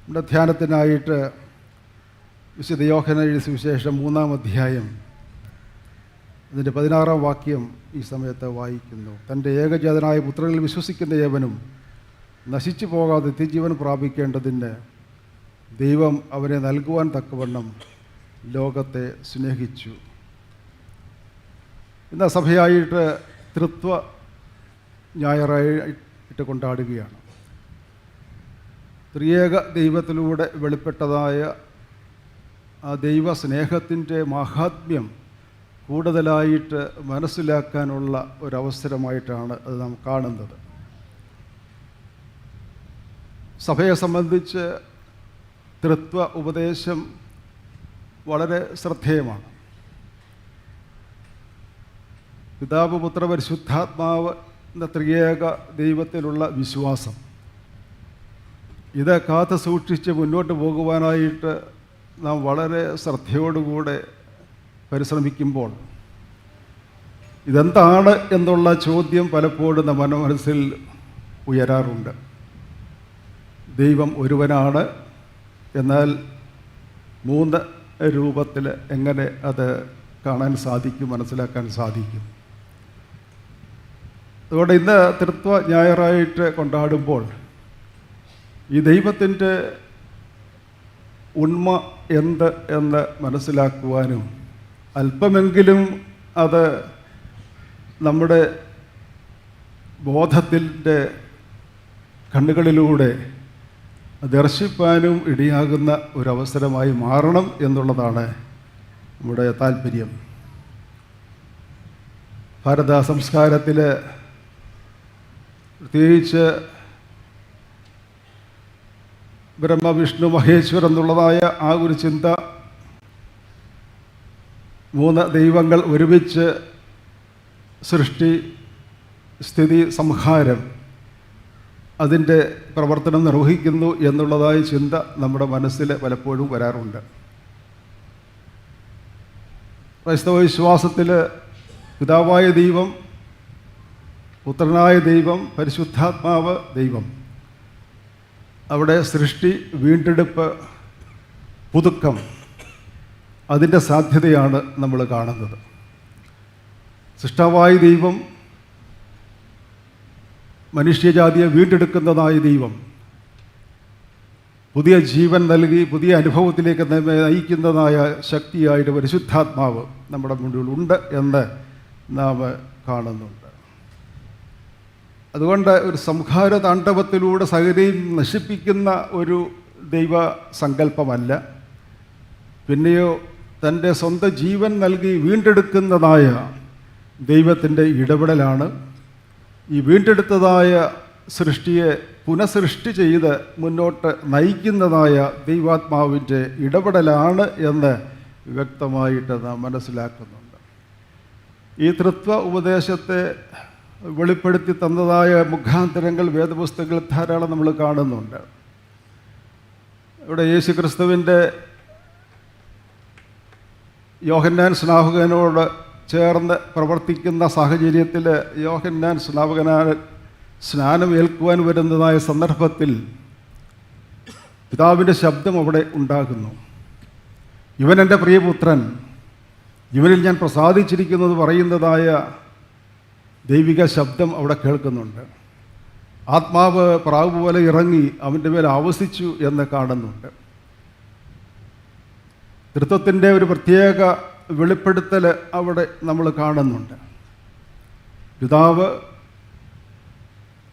നമ്മുടെ ധ്യാനത്തിനായിട്ട് വിശുദ്ധ യോഹന്നാൻ എഴുതിയ സുവിശേഷം 3-ാം അധ്യായം അതിൻ്റെ 16-ാം വാക്യം ഈ സമയത്ത് വായിക്കുന്നു. തൻ്റെ ഏകജാതനായ പുത്രനിൽ വിശ്വസിക്കുന്ന ഏവനും നശിച്ചു പോകാതെ നിത്യജീവൻ പ്രാപിക്കേണ്ടതിന് ദൈവം അവനെ നൽകുവാൻ തക്കവണ്ണം ലോകത്തെ സ്നേഹിച്ചു. ഇന്ന് സഭയായിട്ട് തൃത്വ ഞായറായിട്ട് കൊണ്ടാടുകയാണ്. ത്രിയേക ദൈവത്തിലൂടെ വെളിപ്പെട്ടതായ ആ ദൈവ സ്നേഹത്തിൻ്റെ മാഹാത്മ്യം കൂടുതലായിട്ട് മനസ്സിലാക്കാനുള്ള ഒരവസരമായിട്ടാണ് അത് നാം കാണുന്നത്. സഭയെ സംബന്ധിച്ച് തൃത്വ ഉപദേശം വളരെ ശ്രദ്ധേയമാണ്. പിതാവ് പുത്ര പരിശുദ്ധാത്മാവ് എന്ന ത്രിയേക ദൈവത്തിലുള്ള വിശ്വാസം, ഇത് കാത്തു സൂക്ഷിച്ച് മുന്നോട്ട് പോകുവാനായിട്ട് നാം വളരെ ശ്രദ്ധയോടുകൂടെ പരിശ്രമിക്കുമ്പോൾ ഇതെന്താണ് എന്നുള്ള ചോദ്യം പലപ്പോഴും നമ്മുടെ മനസ്സിൽ ഉയരാറുണ്ട്. ദൈവം ഒരുവനാണ്, എന്നാൽ 3 രൂപത്തിൽ എങ്ങനെ അത് കാണാൻ സാധിക്കും, മനസ്സിലാക്കാൻ സാധിക്കും? അതുകൊണ്ട് ഇന്ന് തൃത്വ ഞായറായിട്ട് കൊണ്ടാടുമ്പോൾ ഈ ദൈവത്തിൻ്റെ ഉണ്മ എന്ത് എന്ന് മനസ്സിലാക്കുവാനും അല്പമെങ്കിലും അത് നമ്മുടെ ബോധത്തിൻ്റെ കണ്ണുകളിലൂടെ ദർശിപ്പാനും ഇടയാകുന്ന ഒരവസരമായി മാറണം എന്നുള്ളതാണ് നമ്മുടെ താല്പര്യം. ഭാരത സംസ്കാരത്തിൽ പ്രത്യേകിച്ച് ബ്രഹ്മ വിഷ്ണു മഹേശ്വർ എന്നുള്ളതായ ആ ഒരു ചിന്ത, 3 ദൈവങ്ങൾ ഒരുമിച്ച് സൃഷ്ടി സ്ഥിതി സംഹാരം അതിൻ്റെ പ്രവർത്തനം നിർവഹിക്കുന്നു എന്നുള്ളതായ ചിന്ത നമ്മുടെ മനസ്സിൽ പലപ്പോഴും വരാറുണ്ട്. ക്രൈസ്തവ വിശ്വാസത്തിൽ പിതാവായ ദൈവം, പുത്രനായ ദൈവം, പരിശുദ്ധാത്മാവ് ദൈവം, അവിടെ സൃഷ്ടി, വീണ്ടെടുപ്പ്, പുതുക്കം, അതിൻ്റെ സാധ്യതയാണ് നമ്മൾ കാണുന്നത്. സൃഷ്ടാവായ ദൈവം, മനുഷ്യജാതിയെ വീണ്ടെടുക്കുന്നതായ ദൈവം, പുതിയ ജീവൻ നൽകി പുതിയ അനുഭവത്തിലേക്ക് നയിക്കുന്നതായ ശക്തിയായിട്ട് പരിശുദ്ധാത്മാവ് നമ്മുടെ മുന്നിലുണ്ട് എന്ന് നാം കാണുന്നുണ്ട്. അതുകൊണ്ട് ഒരു സംഹാര താണ്ഡവത്തിലൂടെ സകലയും നശിപ്പിക്കുന്ന ഒരു ദൈവ സങ്കല്പമല്ല, പിന്നെയോ തൻ്റെ സ്വന്തം ജീവൻ നൽകി വീണ്ടെടുക്കുന്നതായ ദൈവത്തിൻ്റെ ഇടപെടലാണ്. ഈ വീണ്ടെടുത്തതായ സൃഷ്ടിയെ പുനഃസൃഷ്ടി ചെയ്ത് മുന്നോട്ട് നയിക്കുന്നതായ ദൈവാത്മാവിൻ്റെ ഇടപെടലാണ് എന്ന് വ്യക്തമായിട്ട് നാം മനസ്സിലാക്കുന്നുണ്ട്. ഈ തൃത്വ ഉപദേശത്തെ വെളിപ്പെടുത്തി തന്നതായ മുഖാന്തരങ്ങൾ വേദപുസ്തകങ്ങളിൽ ധാരാളം നമ്മൾ കാണുന്നുണ്ട്. ഇവിടെ യേശു ക്രിസ്തുവിൻ്റെ യോഹന്നാൻ സ്നാപകനോട് ചേർന്ന് പ്രവർത്തിക്കുന്ന സാഹചര്യത്തിൽ യോഹന്നാൻ സ്നാനം ഏൽക്കുവാൻ വരുന്നതായ സന്ദർഭത്തിൽ പിതാവിൻ്റെ ശബ്ദം അവിടെ ഉണ്ടാകുന്നു. ഇവൻ എൻ്റെ പ്രിയപുത്രൻ, ഇവനിൽ ഞാൻ പ്രസാദിച്ചിരിക്കുന്നത് പറയുന്നതായ ദൈവിക ശബ്ദം അവിടെ കേൾക്കുന്നുണ്ട്. ആത്മാവ് പ്രാവ് പോലെ ഇറങ്ങി അവൻ്റെ മേൽ ആവസിച്ചു എന്ന് കാണുന്നുണ്ട്. തൃത്വത്തിൻ്റെ ഒരു പ്രത്യേക വെളിപ്പെടുത്തൽ അവിടെ നമ്മൾ കാണുന്നുണ്ട്. പിതാവ്,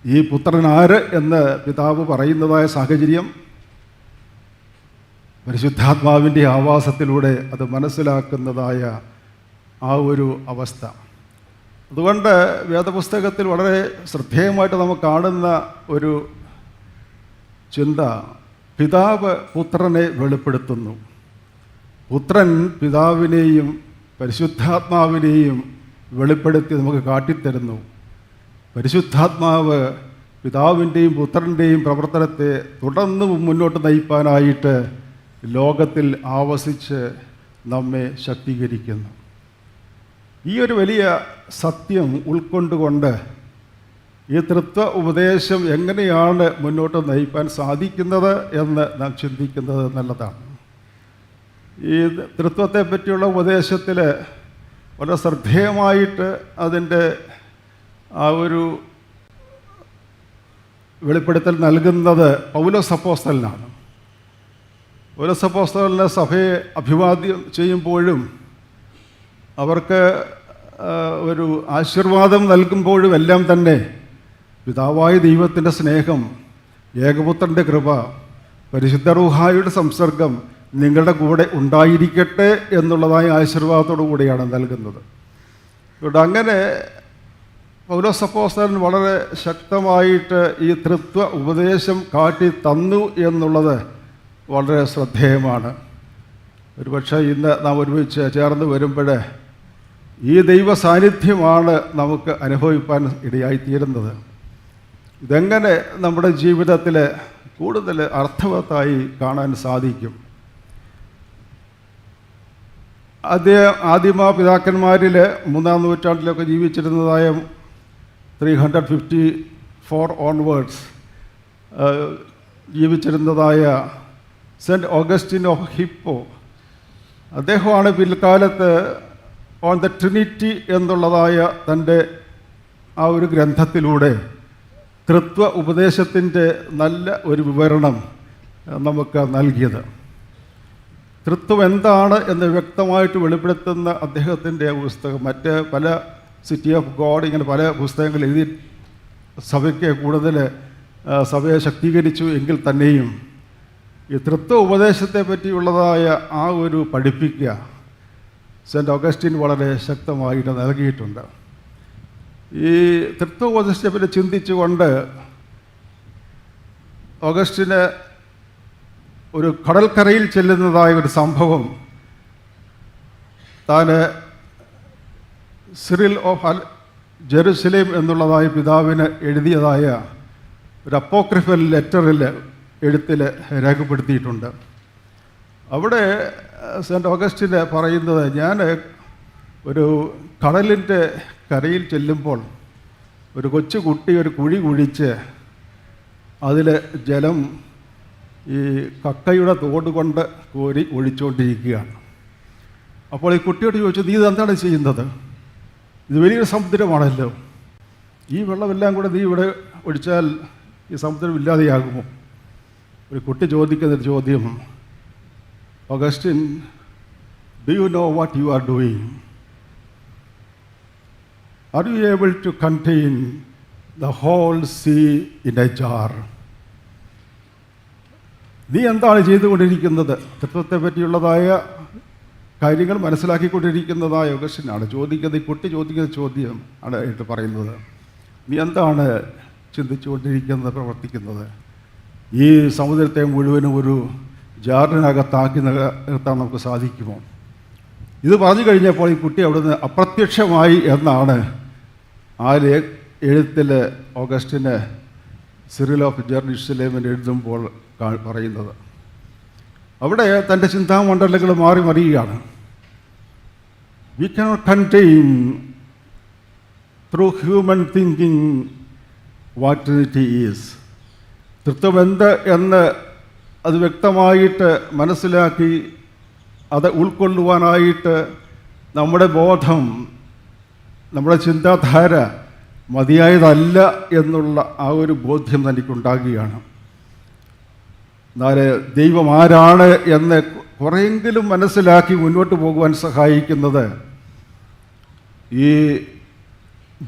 ഈ പുത്രൻ ആര് എന്ന് പിതാവ് പറയുന്നതായ സാഹചര്യം പരിശുദ്ധാത്മാവിൻ്റെ ആവാസത്തിലൂടെ അത് മനസ്സിലാക്കുന്നതായ ആ ഒരു അവസ്ഥ. അതുകൊണ്ട് വേദപുസ്തകത്തിൽ വളരെ ശ്രദ്ധേയമായിട്ട് നമുക്ക് കാണുന്ന ഒരു ചിന്ത, പിതാവ് പുത്രനെ വെളിപ്പെടുത്തുന്നു, പുത്രൻ പിതാവിനെയും പരിശുദ്ധാത്മാവിനെയും വെളിപ്പെടുത്തി നമുക്ക് കാട്ടിത്തരുന്നു. പരിശുദ്ധാത്മാവ് പിതാവിൻ്റെയും പുത്രൻ്റെയും പ്രവർത്തനത്തെ തുടർന്ന് മുന്നോട്ട് നയിപ്പാനായിട്ട് ലോകത്തിൽ ആവസിച്ച് നമ്മെ ശക്തീകരിക്കുന്നു. ഈ ഒരു വലിയ സത്യം ഉൾക്കൊണ്ടുകൊണ്ട് ഈ തൃത്വ ഉപദേശം എങ്ങനെയാണ് മുന്നോട്ട് നയിക്കാൻ സാധിക്കുന്നത് എന്ന് നാം ചിന്തിക്കുന്നത് നല്ലതാണ്. ഈ തൃത്വത്തെ പറ്റിയുള്ള ഉപദേശത്തിൽ വളരെ ശ്രദ്ധേയമായിട്ട് അതിൻ്റെ ആ ഒരു വെളിപ്പെടുത്തൽ നൽകുന്നത് പൗലോസ് അപ്പോസ്തലനാണ്. പൗലോസ് അപ്പോസ്തലനെ സഭയെ അഭിവാദ്യം ചെയ്യുമ്പോഴും അവർക്ക് ഒരു ആശീർവാദം നൽകുമ്പോഴും എല്ലാം തന്നെ പിതാവായ ദൈവത്തിൻ്റെ സ്നേഹം, ഏകപുത്രൻ്റെ കൃപ, പരിശുദ്ധ റൂഹായുടെ സംസർഗം നിങ്ങളുടെ കൂടെ ഉണ്ടായിരിക്കട്ടെ എന്നുള്ളതായ ആശീർവാദത്തോടു കൂടിയാണ് നൽകുന്നത്. ഇവിടെ അങ്ങനെ പൗലോസ് അപ്പോസ്തലൻ വളരെ ശക്തമായിട്ട് ഈ തൃത്വ ഉപദേശം കാട്ടി തന്നു എന്നുള്ളത് വളരെ ശ്രദ്ധേയമാണ്. ഒരുപക്ഷെ ഇന്ന് നാം ഒരുമിച്ച് ചേർന്ന് വരുമ്പോൾ ഈ ദൈവ സാന്നിധ്യമാണ് നമുക്ക് അനുഭവിക്കാൻ ഇടയായിത്തീരുന്നത്. ഇതെങ്ങനെ നമ്മുടെ ജീവിതത്തിൽ കൂടുതൽ അർത്ഥവത്തായി കാണാൻ സാധിക്കും? ആദിമ പിതാക്കന്മാരിൽ 3-ാം നൂറ്റാണ്ടിലൊക്കെ ജീവിച്ചിരുന്നതായ 354 ഓൺവേർഡ്സ് ജീവിച്ചിരുന്നതായ സെൻറ്റ് ഓഗസ്റ്റിൻ ഓഫ് ഹിപ്പോ, അദ്ദേഹമാണ് പിൽക്കാലത്ത് ഓൺ ദ ട്രിനിറ്റി എന്നുള്ളതായ തൻ്റെ ആ ഒരു ഗ്രന്ഥത്തിലൂടെ തൃത്വ ഉപദേശത്തിൻ്റെ നല്ല ഒരു വിവരണം നമുക്ക് നൽകിയത്. തൃത്വം എന്താണ് എന്ന് വ്യക്തമായിട്ട് വെളിപ്പെടുത്തുന്ന അദ്ദേഹത്തിൻ്റെ പുസ്തകം, മറ്റ് പല സിറ്റി ഓഫ് ഗോഡ്, ഇങ്ങനെ പല പുസ്തകങ്ങൾ എഴുതി സഭയ്ക്ക് കൂടുതൽ സഭയെ ശക്തീകരിച്ചു എങ്കിൽ തന്നെയും ഈ തൃത്വ ഉപദേശത്തെ പറ്റിയുള്ളതായ ആ ഒരു പഠിപ്പിക്കുക സെൻറ്റ് ഓഗസ്റ്റിൻ വളരെ ശക്തമായിട്ട് നൽകിയിട്ടുണ്ട്. ഈ തൃത്വ ഉപദേശത്തെ പറ്റി ചിന്തിച്ചുകൊണ്ട് ഓഗസ്റ്റിന് ഒരു കടൽക്കരയിൽ ചെല്ലുന്നതായ ഒരു സംഭവം താൻ സിറിൽ ഓഫ് ജെറുസലേം എന്നുള്ളതായ പിതാവിന് എഴുതിയതായ ഒരു അപ്പോക്രിഫൽ ലെറ്ററിൽ എഴുത്തിൽ രേഖപ്പെടുത്തിയിട്ടുണ്ട്. അവിടെ സെൻറ്റ് ഓഗസ്റ്റിന് പറയുന്നത്, ഞാൻ ഒരു കടലിൻ്റെ കരയിൽ ചെല്ലുമ്പോൾ ഒരു കൊച്ചു കുട്ടി ഒരു കുഴി കുഴിച്ച് അതിൽ ജലം ഈ കക്കയുടെ തോട് കൊണ്ട് കോരി ഒഴിച്ചുകൊണ്ടിരിക്കുകയാണ്. അപ്പോൾ ഈ കുട്ടിയോട് ചോദിച്ചു, നീ ഇതെന്താണ് ചെയ്യുന്നത്? ഇത് വലിയൊരു സമുദ്രമാണല്ലോ, ഈ വെള്ളമെല്ലാം കൂടെ നീ ഇവിടെ ഒഴിച്ചാൽ ഈ സമുദ്രം ഇല്ലാതെയാകുമോ? ഒരു കുട്ടി ചോദിക്കുന്നൊരു ചോദ്യം, Augustine, do you know what you are doing? Are you able to contain the whole sea in a jar? നീ എന്താണ് ചെയ്തുകൊണ്ടിരിക്കുന്നത്? തത്വത്തെ പറ്റിയുള്ളതായ കാര്യങ്ങൾ മനസ്സിലാക്കിക്കൊണ്ടിരിക്കുന്നതായ ഓഗസ്റ്റിനാണ് ചോദിക്കുന്നത്. ഈ കുട്ടി ചോദിക്കുന്ന ചോദ്യം ആണ് ആയിട്ട് പറയുന്നത്, നീ എന്താണ് ചിന്തിച്ചുകൊണ്ടിരിക്കുന്നത്, പ്രവർത്തിക്കുന്നത്? ഈ സമുദ്രത്തെ മുഴുവനും ഒരു ജാറിനകത്താക്കി നിർത്താൻ നമുക്ക് സാധിക്കുമോ? ഇത് പറഞ്ഞു കഴിഞ്ഞപ്പോൾ ഈ കുട്ടി അവിടുന്ന് അപ്രത്യക്ഷമായി എന്നാണ് ആ എഴുത്തിൽ ഓഗസ്റ്റിന് സിറിൽ ഓഫ് ജെറുസലേമിന് എഴുതുമ്പോൾ പറയുന്നത്. അവിടെ തൻ്റെ ചിന്താമണ്ഡലങ്ങൾ മാറി മറിയുകയാണ്. We cannot contain through human thinking what Trinity is. തൃത്വം എന്ത് എന്ന് അത് വ്യക്തമായിട്ട് മനസ്സിലാക്കി അത് ഉൾക്കൊള്ളുവാനായിട്ട് നമ്മുടെ ബോധം, നമ്മുടെ ചിന്താധാര മതിയായതല്ല എന്നുള്ള ആ ഒരു ബോധ്യം തനിക്കുണ്ടാകുകയാണ്. എന്നാൽ ദൈവം ആരാണ് എന്ന് കുറെയെങ്കിലും മനസ്സിലാക്കി മുന്നോട്ട് പോകുവാൻ സഹായിക്കുന്നത് ഈ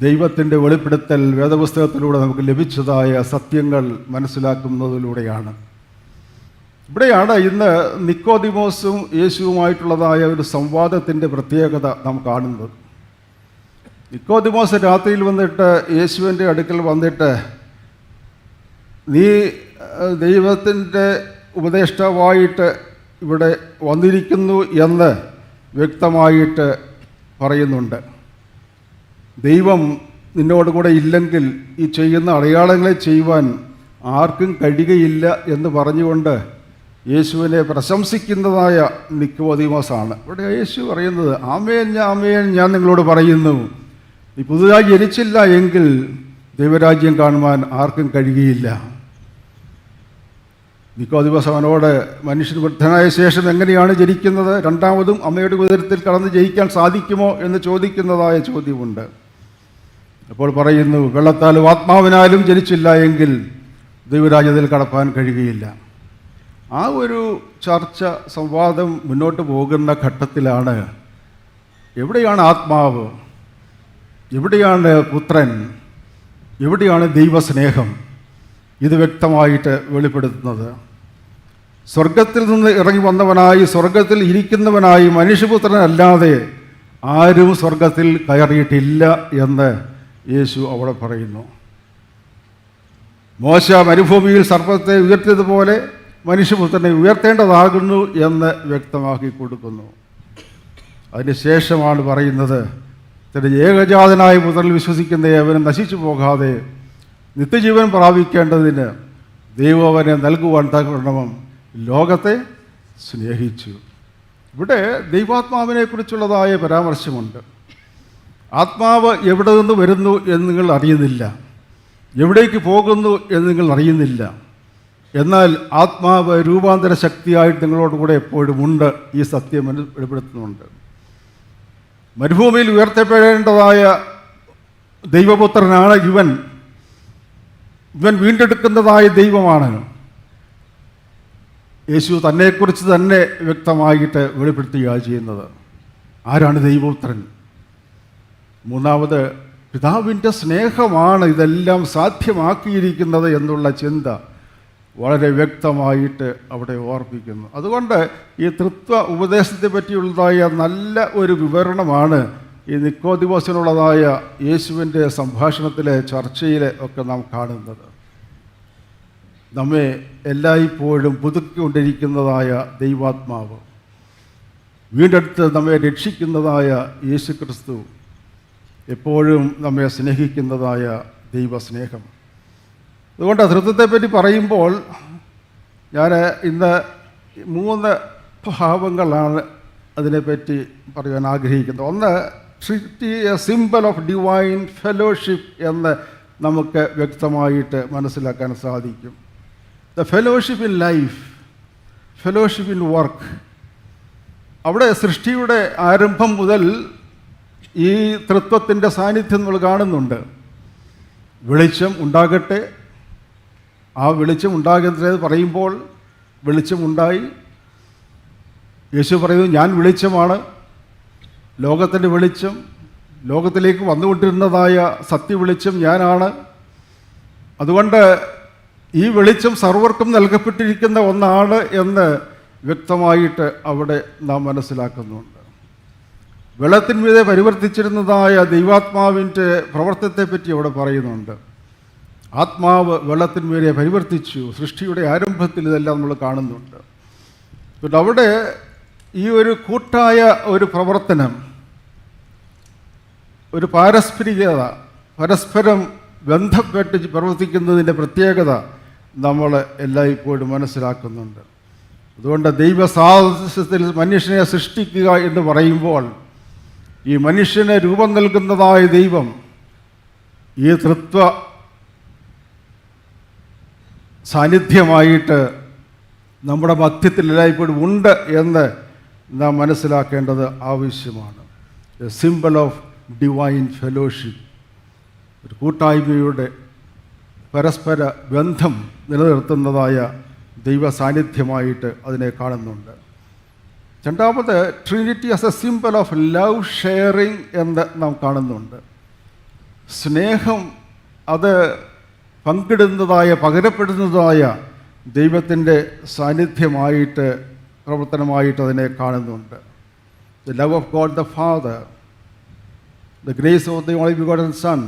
ദൈവത്തിൻ്റെ വെളിപ്പെടുത്തൽ വേദപുസ്തകത്തിലൂടെ നമുക്ക് ലഭിച്ചതായ സത്യങ്ങൾ മനസ്സിലാക്കുന്നതിലൂടെയാണ്. ഇവിടെയാണ് ഇന്ന് നിക്കോദിമോസും യേശുവുമായിട്ടുള്ളതായ ഒരു സംവാദത്തിൻ്റെ പ്രത്യേകത നാം കാണുന്നത്. നിക്കോദിമോസ് രാത്രിയിൽ വന്നിട്ട് യേശുവിൻ്റെ അടുക്കൽ വന്നിട്ട്, നീ ദൈവത്തിൻ്റെ ഉപദേഷ്ടാവായിട്ട് ഇവിടെ വന്നിരിക്കുന്നു എന്ന് വ്യക്തമായിട്ട് പറയുന്നുണ്ട്. ദൈവം നിന്നോട് കൂടെ ഇല്ലെങ്കിൽ ഈ ചെയ്യുന്ന അടയാളങ്ങളെ ചെയ്യുവാൻ ആർക്കും കഴിയുകയില്ല എന്ന് പറഞ്ഞുകൊണ്ട് യേശുവിനെ പ്രശംസിക്കുന്നതായ നിക്കോദീമോസാണ്. ഇവിടെ യേശു പറയുന്നത്, ആമേൻ ഞാൻ നിങ്ങളോട് പറയുന്നു, നീ പുതുതായി ജനിച്ചില്ല എങ്കിൽ ദൈവരാജ്യം കാണുവാൻ ആർക്കും കഴിയുകയില്ല. നിക്കോദിമോസ് അവനോട് മനുഷ്യൻ വൃദ്ധനായ ശേഷം എങ്ങനെയാണ് ജനിക്കുന്നത്, രണ്ടാമതും അമ്മയുടെ ഉദരത്തിൽ കടന്ന് ജയിക്കാൻ സാധിക്കുമോ എന്ന് ചോദിക്കുന്നതായ ചോദ്യമുണ്ട്. അപ്പോൾ പറയുന്നു, വെള്ളത്താലും ആത്മാവിനാലും ജനിച്ചില്ല എങ്കിൽ ദൈവരാജ്യത്തിൽ കടപ്പാൻ കഴിയുകയില്ല. ആ ഒരു ചർച്ച സംവാദം മുന്നോട്ട് പോകുന്ന ഘട്ടത്തിലാണ് എവിടെയാണ് ആത്മാവ്, എവിടെയാണ് പുത്രൻ, എവിടെയാണ് ദൈവസ്നേഹം, ഇത് വ്യക്തമായിട്ട് വെളിപ്പെടുത്തുന്നത്. സ്വർഗത്തിൽ നിന്ന് ഇറങ്ങി വന്നവനായി സ്വർഗത്തിൽ ഇരിക്കുന്നവനായി മനുഷ്യപുത്രനല്ലാതെ ആരും സ്വർഗത്തിൽ കയറിയിട്ടില്ല എന്ന് യേശു അവിടെ പറയുന്നു. മോശ മരുഭൂമിയിൽ സർപ്പത്തെ ഉയർത്തിയതുപോലെ മനുഷ്യപുത്രനെ ഉയർത്തേണ്ടതാകുന്നു എന്ന് വ്യക്തമാക്കി കൊടുക്കുന്നു. അതിനുശേഷമാണ് പറയുന്നത്, തൻ്റെ ഏകജാതനായ പുത്രനിൽ വിശ്വസിക്കുന്ന ഏവനും നശിച്ചു പോകാതെ നിത്യജീവൻ പ്രാപിക്കേണ്ടതിന് ദൈവം അവനെ നൽകുവാൻ തക്കവണ്ണം ലോകത്തെ സ്നേഹിച്ചു. ഇവിടെ ദൈവാത്മാവിനെക്കുറിച്ചുള്ളതായ പരാമർശമുണ്ട്. ആത്മാവ് എവിടെ നിന്ന് വരുന്നു എന്ന് നിങ്ങൾ അറിയുന്നില്ല, എവിടേക്ക് പോകുന്നു എന്ന് നിങ്ങൾ അറിയുന്നില്ല. എന്നാൽ ആത്മാവ് രൂപാന്തര ശക്തിയായിട്ട് നിങ്ങളോട് കൂടെ എപ്പോഴും ഉണ്ട്. ഈ സത്യം വെളിപ്പെടുത്തുന്നുണ്ട്. മരുഭൂമിയിൽ ഉയർത്തപ്പെടേണ്ടതായ ദൈവപുത്രനാണ് ഇവൻ. ഇവൻ വീണ്ടെടുക്കുന്നതായ ദൈവമാണ്. യേശു തന്നെക്കുറിച്ച് തന്നെ വ്യക്തമായിട്ട് വെളിപ്പെടുത്തുകയാണ് ചെയ്യുന്നത്. ആരാണ് ദൈവപുത്രൻ? മൂന്നാമത്, പിതാവിൻ്റെ സ്നേഹമാണ് ഇതെല്ലാം സാധ്യമാക്കിയിരിക്കുന്നത് എന്നുള്ള ചിന്ത വളരെ വ്യക്തമായിട്ട് അവിടെ ഓർപ്പിക്കുന്നു. അതുകൊണ്ട് ഈ തൃത്വ ഉപദേശത്തെ പറ്റിയുള്ളതായ നല്ല ഒരു വിവരണമാണ് ഈ നിക്കോദിമോസിനുള്ളതായ യേശുവിൻ്റെ സംഭാഷണത്തിലെ ചർച്ചയിലെ ഒക്കെ നാം കാണുന്നത്. നമ്മെ എല്ലായ്പ്പോഴും പുതുക്കിക്കൊണ്ടിരിക്കുന്നതായ ദൈവാത്മാവ്, വീണ്ടെടുത്ത് നമ്മെ രക്ഷിക്കുന്നതായ യേശു ക്രിസ്തു, എപ്പോഴും നമ്മെ സ്നേഹിക്കുന്നതായ ദൈവസ്നേഹം. അതുകൊണ്ട് തൃത്വത്തെപ്പറ്റി പറയുമ്പോൾ ഞാൻ ഇന്ന് 3 ഭാവങ്ങളാണ് അതിനെപ്പറ്റി പറയാൻ ആഗ്രഹിക്കുന്നത്. ഒന്ന്, Trinity a symbol of divine fellowship എന്ന് നമുക്ക് വ്യക്തമായിട്ട് മനസ്സിലാക്കാൻ സാധിക്കും. The fellowship in life, fellowship in work. അവിടെ സൃഷ്ടിയുടെ ആരംഭം മുതൽ ഈ തൃത്വത്തിൻ്റെ സാന്നിധ്യം നമ്മൾ കാണുന്നുണ്ട്. വെളിച്ചം ഉണ്ടാകട്ടെ, ആ വെളിച്ചം ഉണ്ടാകുന്നത് പറയുമ്പോൾ വെളിച്ചമുണ്ടായി. യേശു പറയുന്നു, ഞാൻ വെളിച്ചമാണ്, ലോകത്തിൻ്റെ വെളിച്ചം, ലോകത്തിലേക്ക് വന്നുകൊണ്ടിരുന്നതായ സത്യവെളിച്ചം ഞാനാണ്. അതുകൊണ്ട് ഈ വെളിച്ചം സർവർക്കും നൽകപ്പെട്ടിരിക്കുന്ന ഒന്നാണ് എന്ന് വ്യക്തമായിട്ട് അവിടെ നാം മനസ്സിലാക്കുന്നുണ്ട്. വെള്ളത്തിന്മീതെ പരിവർത്തിച്ചിരുന്നതായ ദൈവാത്മാവിൻ്റെ പ്രവർത്തനത്തെപ്പറ്റി അവിടെ പറയുന്നുണ്ട്. ആത്മാവ് വെള്ളത്തിന്മീതെ പരിവർത്തിച്ചു. സൃഷ്ടിയുടെ ആരംഭത്തിൽ ഇതെല്ലാം നമ്മൾ കാണുന്നുണ്ട്. പിന്നെ അവിടെ ഈ ഒരു കൂട്ടായ ഒരു പ്രവർത്തനം, ഒരു പാരസ്പരികത, പരസ്പരം ബന്ധപ്പെട്ട് പ്രവർത്തിക്കുന്നതിൻ്റെ പ്രത്യേകത നമ്മൾ എല്ലായ്പ്പോഴും മനസ്സിലാക്കുന്നുണ്ട്. അതുകൊണ്ട് ദൈവസാദൃശ്യത്തിൽ മനുഷ്യനെ സൃഷ്ടിക്കുക എന്ന് പറയുമ്പോൾ ഈ മനുഷ്യന് രൂപം നൽകുന്നതായ ദൈവം ഈ തൃത്വ സാന്നിധ്യമായിട്ട് നമ്മുടെ മധ്യത്തിൽ എല്ലായ്പ്പോഴും ഉണ്ട് എന്ന് നാം മനസ്സിലാക്കേണ്ടത് ആവശ്യമാണ്. A symbol of divine fellowship, ഒരു കൂട്ടായ്മയുടെ പരസ്പര ബന്ധം നിലനിർത്തുന്നതായ ദൈവ സാന്നിധ്യമായിട്ട് അതിനെ കാണുന്നുണ്ട്. രണ്ടാമത്, Trinity as A symbol of love sharing എന്ന് നാം കാണുന്നുണ്ട്. സ്നേഹം അത് പങ്കിടുന്നതായ, പകരപ്പെടുന്നതായ ദൈവത്തിൻ്റെ സാന്നിധ്യമായിട്ട്, പ്രവർത്തനമായിട്ട് അതിനെ കാണുന്നുണ്ട്. The love of God the Father, the grace of the only begotten Son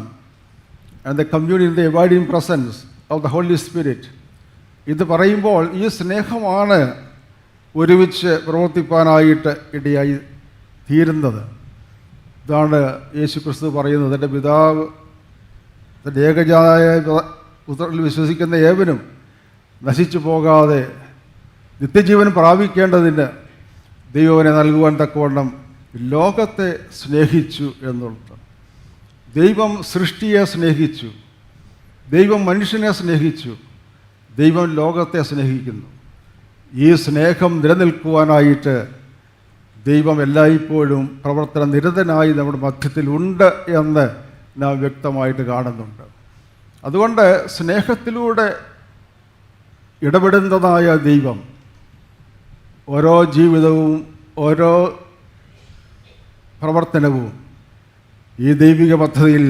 and the communion, the abiding presence of the Holy Spirit. ഇത് പറയുമ്പോൾ ഈ സ്നേഹമാണ് ഒരുമിച്ച് പ്രവർത്തിപ്പാനായിട്ട് ഇടയായി തീരുന്നത്. ഇതാണ് യേശു ക്രിസ്തു പറയുന്നത്, എൻ്റെ പിതാവ് തൻ്റെ ഏകജാതനായ പുത്രനിൽ വിശ്വസിക്കുന്ന ഏവനും നശിച്ചു പോകാതെ നിത്യജീവൻ പ്രാപിക്കേണ്ടതിന് ദൈവനെ നൽകുവാൻ തക്കവണ്ണം ലോകത്തെ സ്നേഹിച്ചു എന്നുള്ളത്. ദൈവം സൃഷ്ടിയെ സ്നേഹിച്ചു. ദൈവം മനുഷ്യനെ സ്നേഹിച്ചു, ദൈവം ലോകത്തെ സ്നേഹിക്കുന്നു. ഈ സ്നേഹം നിലനിൽക്കുവാനായിട്ട് ദൈവം എല്ലായ്പ്പോഴും പ്രവർത്തന നിരതനായി നമ്മുടെ മധ്യത്തിൽ ഉണ്ട് എന്ന് നാം വ്യക്തമായിട്ട് കാണുന്നുണ്ട്. അതുകൊണ്ട് സ്നേഹത്തിലൂടെ ഇടപെടുന്നതായ ദൈവം ഓരോ ജീവിതവും ഓരോ പ്രവർത്തനവും ഈ ദൈവിക പദ്ധതിയിൽ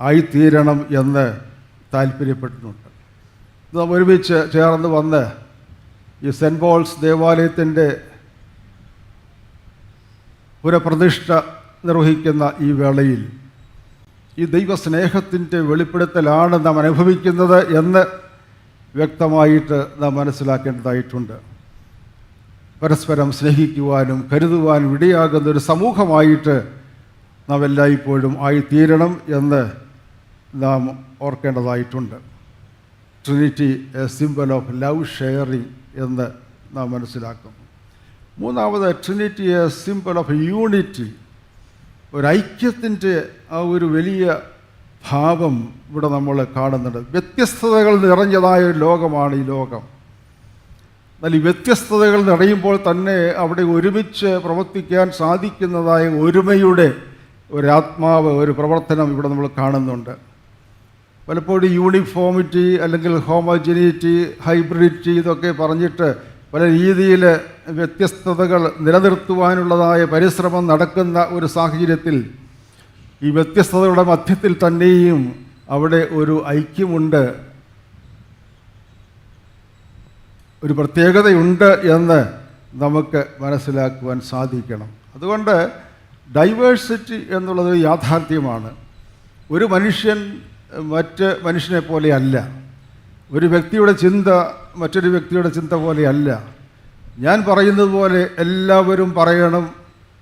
ആയിത്തീരണം എന്ന് താല്പര്യപ്പെട്ടിട്ടുണ്ട്. നാം ഒരുമിച്ച് ചേർന്ന് വന്ന് ഈ സെൻറ്റ് പോൾസ് ദേവാലയത്തിൻ്റെ പുനഃപ്രതിഷ്ഠ നിർവഹിക്കുന്ന ഈ വേളയിൽ ഈ ദൈവസ്നേഹത്തിൻ്റെ വെളിപ്പെടുത്തലാണ് നാം അനുഭവിക്കുന്നത് എന്ന് വ്യക്തമായിട്ട് നാം മനസ്സിലാക്കേണ്ടതായിട്ടുണ്ട്. പരസ്പരം സ്നേഹിക്കുവാനും കരുതുവാനും ഇടയാകുന്ന ഒരു സമൂഹമായിട്ട് നാം എല്ലായ്പ്പോഴും ആയിത്തീരണം എന്ന് നാം ഓർക്കേണ്ടതായിട്ടുണ്ട്. Trinity a symbol of love sharing എന്ന് നാം മനസ്സിലാക്കുന്നു. മൂന്നാമത് Trinity a symbol of unity, ഒരു ഐക്യത്തിൻ്റെ ആ ഒരു വലിയ ഭാവം ഇവിടെ നമ്മൾ കാണുന്നുണ്ട്. വ്യത്യസ്തതകൾ നിറഞ്ഞതായ ഒരു ലോകമാണ് ഈ ലോകം. എന്നാൽ ഈ വ്യത്യസ്തതകൾ നിറയുമ്പോൾ തന്നെ അവിടെ ഒരുമിച്ച് പ്രവർത്തിക്കാൻ സാധിക്കുന്നതായ ഒരുമയുടെ ഒരാത്മാവ്, ഒരു പ്രവർത്തനം ഇവിടെ നമ്മൾ കാണുന്നുണ്ട്. പലപ്പോഴും യൂണിഫോമിറ്റി അല്ലെങ്കിൽ ഹോമോജിനിറ്റി, ഹൈബ്രിഡിറ്റി ഇതൊക്കെ പറഞ്ഞിട്ട് പല രീതിയിൽ വ്യത്യസ്തതകൾ നിലനിർത്തുവാനുള്ളതായ പരിശ്രമം നടക്കുന്ന ഒരു സാഹചര്യത്തിൽ ഈ വ്യത്യസ്തതകളുടെ മധ്യത്തിൽ തന്നെയും അവിടെ ഒരു ഐക്യമുണ്ട്, ഒരു പ്രത്യേകതയുണ്ട് എന്ന് നമുക്ക് മനസ്സിലാക്കുവാൻ സാധിക്കണം. അതുകൊണ്ട് ഡൈവേഴ്സിറ്റി എന്നുള്ളത് യാഥാർത്ഥ്യമാണ്. ഒരു മനുഷ്യൻ മറ്റ് മനുഷ്യനെ പോലെയല്ല, ഒരു വ്യക്തിയുടെ ചിന്ത മറ്റൊരു വ്യക്തിയുടെ ചിന്ത പോലെയല്ല. ഞാൻ പറയുന്നത് പോലെ എല്ലാവരും പറയണം,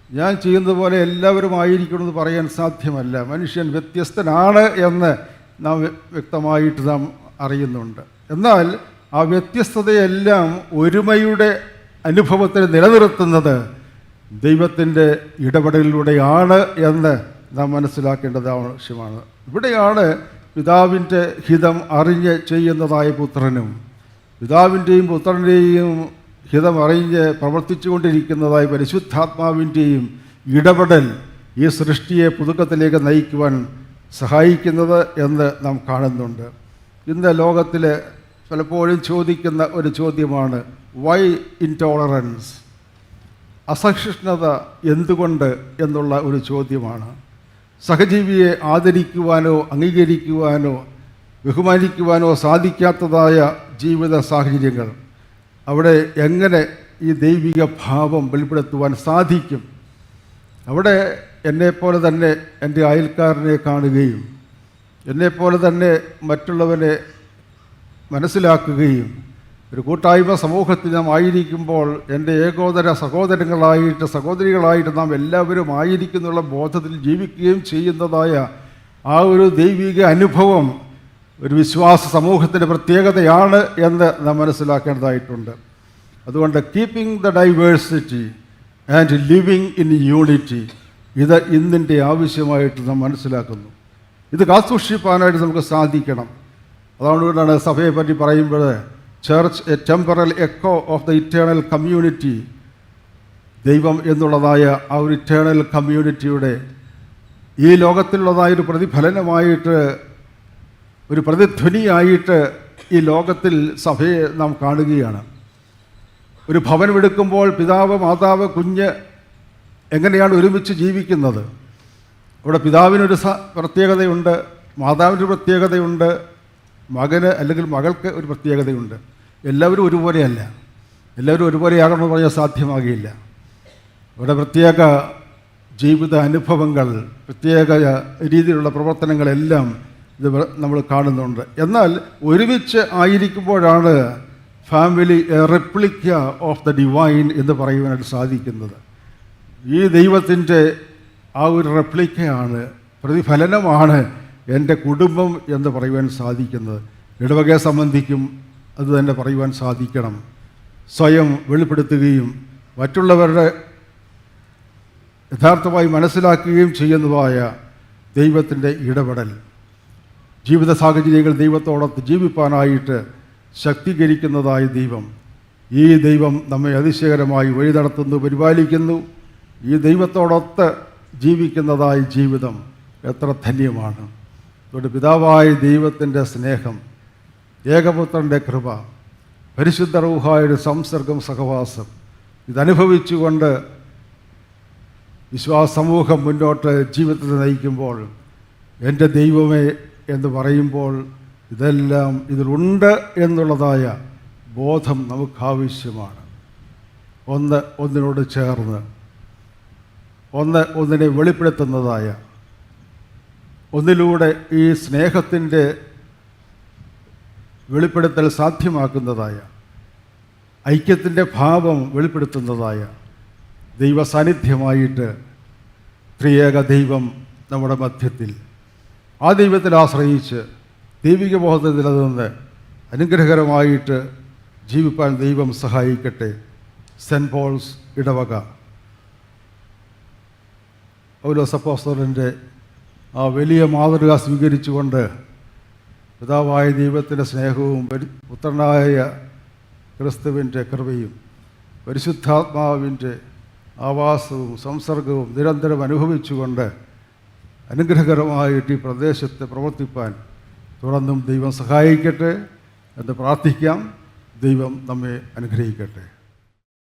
ഞാൻ ചെയ്യുന്നത് പോലെ എല്ലാവരും ആയിരിക്കണമെന്ന് പറയാൻ സാധ്യമല്ല. മനുഷ്യൻ വ്യത്യസ്തനാണ് എന്ന് നാം വ്യക്തമായിട്ട് നാം അറിയുന്നുണ്ട്. എന്നാൽ ആ വ്യത്യസ്തതയെല്ലാം ഒരുമയുടെ അനുഭവത്തിൽ നിലനിർത്തുന്നത് ദൈവത്തിൻ്റെ ഇടപെടലിലൂടെയാണ് എന്ന് നാം മനസ്സിലാക്കേണ്ടത് ആവശ്യമാണ്. ഇവിടെയാണ് പിതാവിൻ്റെ ഹിതം അറിഞ്ഞ് ചെയ്യുന്നതായ പുത്രനും പിതാവിൻ്റെയും പുത്രൻ്റെയും ഹിതം അറിഞ്ഞ് പ്രവർത്തിച്ചു കൊണ്ടിരിക്കുന്നതായ പരിശുദ്ധാത്മാവിൻ്റെയും ഇടപെടൽ ഈ സൃഷ്ടിയെ പുതുക്കത്തിലേക്ക് നയിക്കുവാൻ സഹായിക്കുന്നത് എന്ന് നാം കാണുന്നുണ്ട്. ഇന്ന് ലോകത്തിൽ പലപ്പോഴും ചോദിക്കുന്ന ഒരു ചോദ്യമാണ് വൈ ഇൻടോളറൻസ്, അസഹിഷ്ണുത എന്തുകൊണ്ട് എന്നുള്ള ഒരു ചോദ്യമാണ്. സഹജീവിയെ ആദരിക്കുവാനോ അംഗീകരിക്കുവാനോ ബഹുമാനിക്കുവാനോ സാധിക്കാത്തതായ ജീവിത സാഹചര്യങ്ങൾ, അവിടെ എങ്ങനെ ഈ ദൈവിക ഭാവം വെളിപ്പെടുത്തുവാൻ സാധിക്കും? അവിടെ എന്നെപ്പോലെ തന്നെ എൻ്റെ അയൽക്കാരനെ കാണുകയും എന്നെപ്പോലെ തന്നെ മറ്റുള്ളവനെ മനസ്സിലാക്കുകയും ഒരു കൂട്ടായ്മ സമൂഹത്തിൽ നാം ആയിരിക്കുമ്പോൾ എൻ്റെ ഏകോദര സഹോദരികളായിട്ട് നാം എല്ലാവരും ആയിരിക്കുന്നുള്ള ബോധത്തിൽ ജീവിക്കുകയും ചെയ്യുന്നതായ ആ ഒരു ദൈവിക അനുഭവം ഒരു വിശ്വാസ സമൂഹത്തിൻ്റെ പ്രത്യേകതയാണ് എന്ന് നാം മനസ്സിലാക്കേണ്ടതായിട്ടുണ്ട്. അതുകൊണ്ട് keeping the diversity and living in unity, ഇത് ഇന്നിൻ്റെ ആവശ്യമായിട്ട് നാം മനസ്സിലാക്കുന്നു. ഇത് കാത്തുസൂക്ഷിപ്പാനായിട്ട് നമുക്ക് സാധിക്കണം. അതുകൊണ്ടാണ് സഭയെ പറ്റി പറയുമ്പോൾ church a temporal echo of the eternal community, ദൈവം എന്നുള്ളതായ ആ ഒരു ഇറ്റേണൽ കമ്മ്യൂണിറ്റിയുടെ ഈ ലോകത്തിലുള്ളതായൊരു പ്രതിഫലനമായിട്ട്, ഒരു പ്രതിധ്വനിയായിട്ട് ഈ ലോകത്തിൽ സഭയെ നാം കാണുകയാണ്. ഒരു ഭവനമെടുക്കുമ്പോൾ പിതാവ്, മാതാവ്, കുഞ്ഞ് എങ്ങനെയാണ് ഒരുമിച്ച് ജീവിക്കുന്നത്? അവിടെ പിതാവിനൊരു പ്രത്യേകതയുണ്ട്, മാതാവിൻ്റെ പ്രത്യേകതയുണ്ട്, മകന് അല്ലെങ്കിൽ മകൾക്ക് ഒരു പ്രത്യേകതയുണ്ട്. എല്ലാവരും ഒരുപോലെയല്ല, എല്ലാവരും ഒരുപോലെയാകണമെന്ന് പറഞ്ഞാൽ സാധ്യമാകില്ല. അവിടെ പ്രത്യേക ജീവിത അനുഭവങ്ങൾ, പ്രത്യേക രീതിയിലുള്ള പ്രവർത്തനങ്ങളെല്ലാം ഇത് നമ്മൾ കാണുന്നുണ്ട്. എന്നാൽ ഒരുമിച്ച് ആയിരിക്കുമ്പോഴാണ് family a replica of the divine എന്ന് പറയുവാനായിട്ട് സാധിക്കുന്നത്. ഈ ദൈവത്തിൻ്റെ ആ ഒരു റെപ്ലിക്കയാണ്, പ്രതിഫലനമാണ് എൻ്റെ കുടുംബം എന്ന് പറയുവാൻ സാധിക്കുന്നത്. ഇടവകയെ സംബന്ധിക്കും അത് തന്നെ പറയുവാൻ സാധിക്കണം. സ്വയം വെളിപ്പെടുത്തുകയും മറ്റുള്ളവരുടെ യഥാർത്ഥമായി മനസ്സിലാക്കുകയും ചെയ്യുന്നതായ ദൈവത്തിൻ്റെ ഇടപെടൽ. ജീവിത സാഹചര്യങ്ങൾ ദൈവത്തോടൊത്ത് ജീവിപ്പാനായിട്ട് ശക്തീകരിക്കുന്നതായ ദൈവം, ഈ ദൈവം നമ്മെ അതിശയകരമായി വഴി നടത്തുന്നു, പരിപാലിക്കുന്നു. ഈ ദൈവത്തോടൊത്ത് ജീവിക്കുന്നതായ ജീവിതം എത്ര ധന്യമാണ്. അതുകൊണ്ട് പിതാവായ ദൈവത്തിൻ്റെ സ്നേഹം, ഏകപുത്രൻ്റെ കൃപ, പരിശുദ്ധ റൂഹായുടെ സംസർഗം, സഹവാസം ഇതനുഭവിച്ചുകൊണ്ട് വിശ്വാസ സമൂഹം മുന്നോട്ട് ജീവിതത്തെ നയിക്കുമ്പോൾ എൻ്റെ ദൈവമേ എന്ന് പറയുമ്പോൾ ഇതെല്ലാം ഇതിലുണ്ട് എന്നുള്ളതായ ബോധം നമുക്കാവശ്യമാണ്. ഒന്നിനോട് ചേർന്ന് ഒന്നിനെ വെളിപ്പെടുത്തുന്നതായ, ഒന്നിലൂടെ ഈ സ്നേഹത്തിൻ്റെ വെളിപ്പെടുത്തൽ സാധ്യമാക്കുന്നതായ, ഐക്യത്തിൻ്റെ ഭാവം വെളിപ്പെടുത്തുന്നതായ ദൈവ സാന്നിധ്യമായിട്ട് ത്രിയേക ദൈവം നമ്മുടെ മധ്യത്തിൽ, ആ ദൈവത്തിൽ ആശ്രയിച്ച് ദൈവിക ബോധത്തിൽ നിലനിന്ന് അനുഗ്രഹകരമായിട്ട് ജീവിപ്പാൻ ദൈവം സഹായിക്കട്ടെ. സെൻറ്റ് പോൾസ് ഇടവക പൗലോസ് അപ്പോസ്തലൻ്റെ ആ വലിയ മാതൃക സ്വീകരിച്ചുകൊണ്ട് പിതാവായ ദൈവത്തിൻ്റെ സ്നേഹവും പുത്രനായ ക്രിസ്തുവിൻ്റെ കൃപയും പരിശുദ്ധാത്മാവിൻ്റെ ആവാസവും സംസർഗവും നിരന്തരം അനുഭവിച്ചുകൊണ്ട് അനുഗ്രഹകരമായിട്ട് ഈ പ്രദേശത്ത് പ്രവർത്തിപ്പാൻ തുടർന്നും ദൈവം സഹായിക്കട്ടെ എന്ന് പ്രാർത്ഥിക്കാം. ദൈവം നമ്മെ അനുഗ്രഹിക്കട്ടെ.